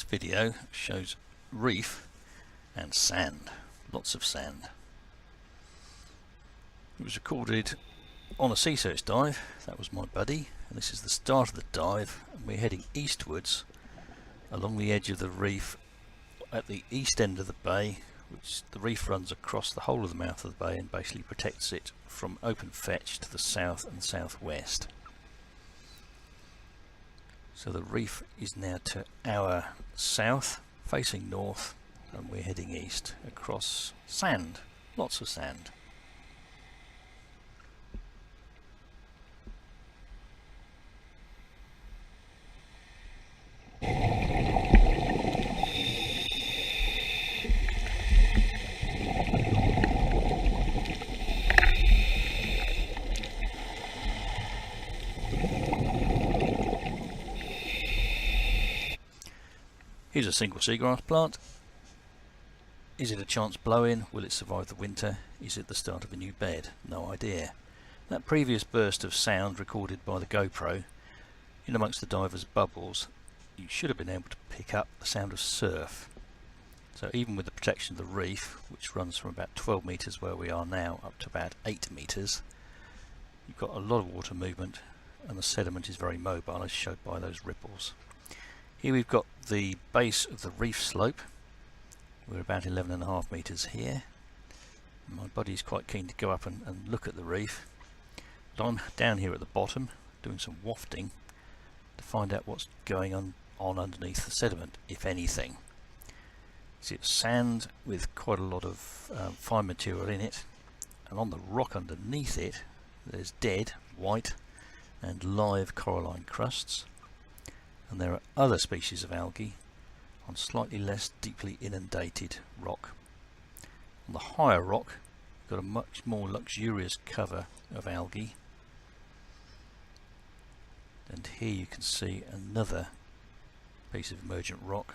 This video shows reef and sand, lots of sand. It was recorded on a Seasearch dive. That was my buddy, and this is the start of the dive, and we're heading eastwards along the edge of the reef at the east end of the bay, which the reef runs across the whole of the mouth of the bay and basically protects it from open fetch to the south and southwest. So the reef is now to our south, facing north, and we're heading east across sand, lots of sand. Here's a single seagrass plant. Is it a chance blow-in? Will it survive the winter? Is it the start of a new bed? No idea. That previous burst of sound recorded by the GoPro, in amongst the diver's bubbles, you should have been able to pick up the sound of surf. So even with the protection of the reef, which runs from about 12 metres where we are now up to about 8 metres, you've got a lot of water movement, and the sediment is very mobile, as shown by those ripples. Here we've got the base of the reef slope. We're about 11.5 metres here. My buddy's quite keen to go up and look at the reef. But I'm down here at the bottom doing some wafting to find out what's going on underneath the sediment, if anything. See, it's sand with quite a lot of fine material in it, and on the rock underneath it there's dead, white and live coralline crusts. And there are other species of algae on slightly less deeply inundated rock. On the higher rock, you've got a much more luxurious cover of algae. And here you can see another piece of emergent rock.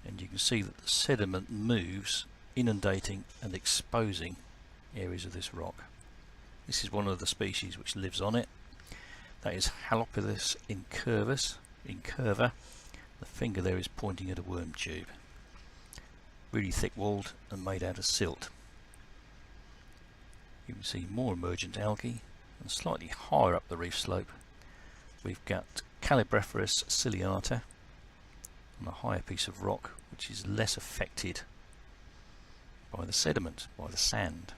And you can see that the sediment moves, inundating and exposing areas of this rock. This is one of the species which lives on it. That is Halopilus incurva. The finger there is pointing at a worm tube. Really thick-walled and made out of silt. You can see more emergent algae, and slightly higher up the reef slope we've got Calibrephorus ciliata on a higher piece of rock, which is less affected by the sediment, by the sand.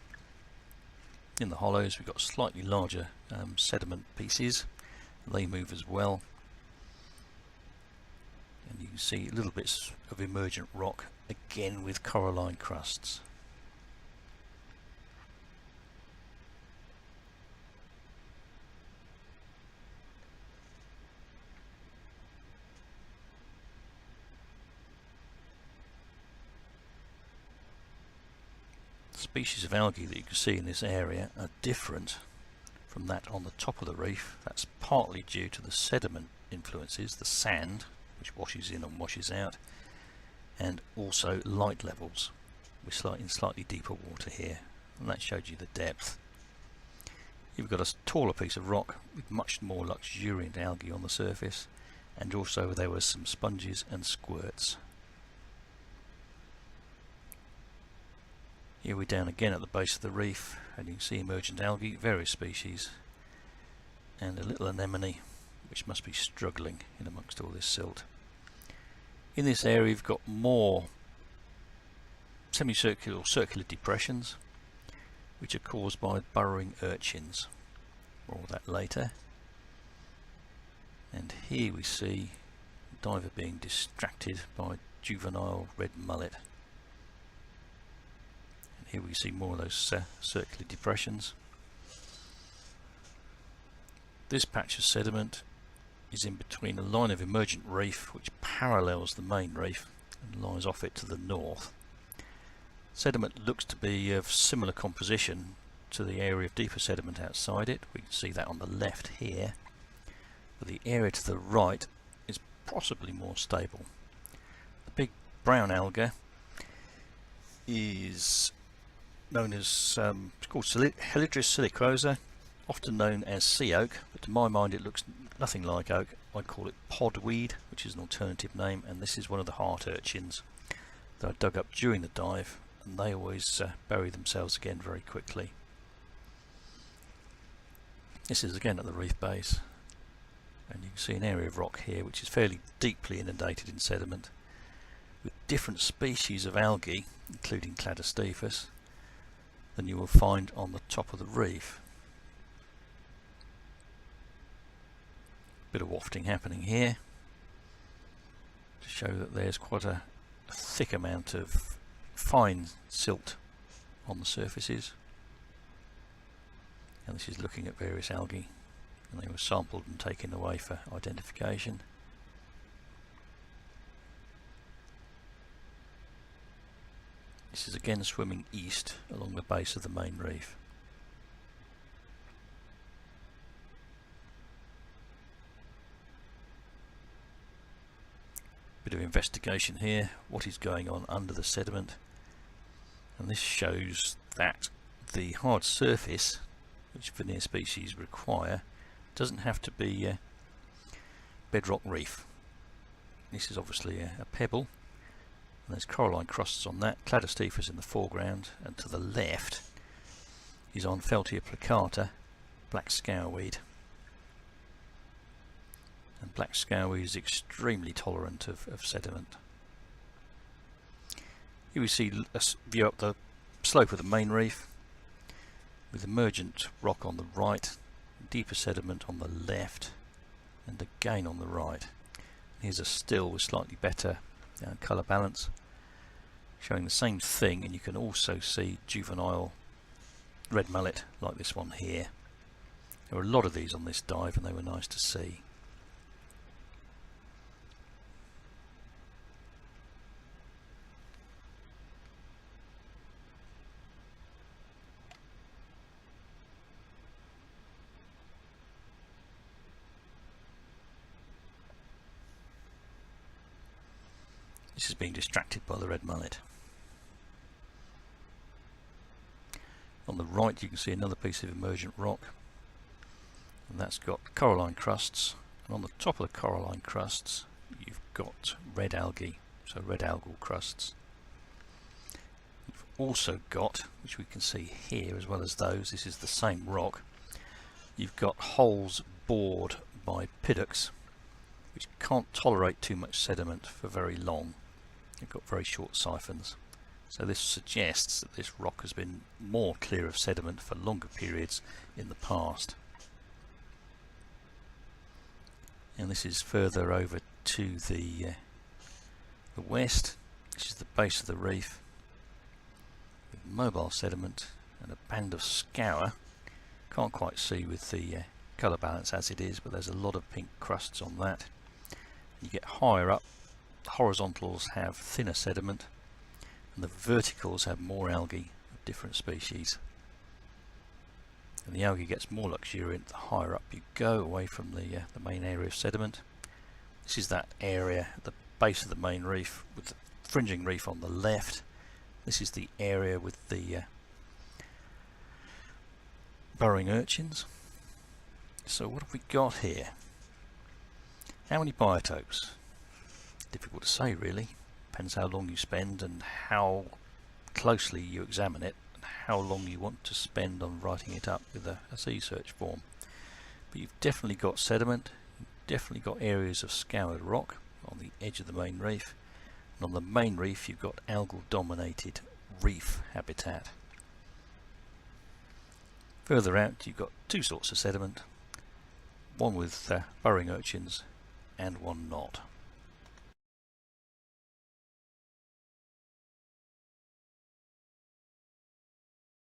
In the hollows we've got slightly larger sediment pieces. They move as well, and you can see little bits of emergent rock, again with coralline crusts. The species of algae that you can see in this area are different from that on the top of the reef. That's partly due to the sediment influences, the sand which washes in and washes out, and also light levels. We're in slightly deeper water here, and that showed you the depth. You've got a taller piece of rock with much more luxuriant algae on the surface, and also there were some sponges and squirts. Here we're down again at the base of the reef, and you can see emergent algae, various species, and a little anemone which must be struggling in amongst all this silt. In this area you've got more semicircular or circular depressions which are caused by burrowing urchins. More of that later. And here we see a diver being distracted by juvenile red mullet. Here we see more of those circular depressions. This patch of sediment is in between a line of emergent reef which parallels the main reef and lies off it to the north. Sediment looks to be of similar composition to the area of deeper sediment outside it. We can see that on the left here, but the area to the right is possibly more stable. The big brown alga is known as it's called Helidris silicosa, often known as sea oak, but to my mind it looks nothing like oak I call it podweed, which is an alternative name, and this is one of the heart urchins that I dug up during the dive, and they always bury themselves again very quickly. This is again at the reef base, and you can see an area of rock here which is fairly deeply inundated in sediment with different species of algae, including Cladostephus, than you will find on the top of the reef. Bit of wafting happening here to show that there's quite a thick amount of fine silt on the surfaces, and this is looking at various algae, and they were sampled and taken away for identification. This is again swimming east along the base of the main reef. Bit of investigation here, what is going on under the sediment, and this shows that the hard surface which Veneer species require doesn't have to be bedrock reef. This is obviously a pebble, and there's coralline crusts on that, Cladostephus in the foreground, and to the left is Infralittoral plicata, black scourweed. And black scourweed is extremely tolerant of sediment. Here we see a view up the slope of the main reef with emergent rock on the right, deeper sediment on the left, and again on the right. Here's a still with slightly better colour balance, showing the same thing, and you can also see juvenile red mullet like this one here. There were a lot of these on this dive, and they were nice to see. This is being distracted by the red mullet. On the right you can see another piece of emergent rock, and that's got coralline crusts, and on the top of the coralline crusts you've got red algae, so red algal crusts. You've also got, which we can see here as well as those, this is the same rock, you've got holes bored by pidocks which can't tolerate too much sediment for very long. They've got very short siphons, so this suggests that this rock has been more clear of sediment for longer periods in the past. And this is further over to the west. This is the base of the reef with mobile sediment and a band of scour. Can't quite see with the colour balance as it is, but there's a lot of pink crusts on that. You get higher up, the horizontals have thinner sediment, and the verticals have more algae of different species. And the algae gets more luxuriant the higher up you go away from the main area of sediment. This is that area at the base of the main reef with the fringing reef on the left. This is the area with the burrowing urchins. So what have we got here? How many biotopes? Difficult to say really. Depends how long you spend and how closely you examine it, and how long you want to spend on writing it up with a Seasearch form. But you've definitely got sediment, you've definitely got areas of scoured rock on the edge of the main reef, and on the main reef you've got algal-dominated reef habitat. Further out you've got two sorts of sediment, one with burrowing urchins and one not.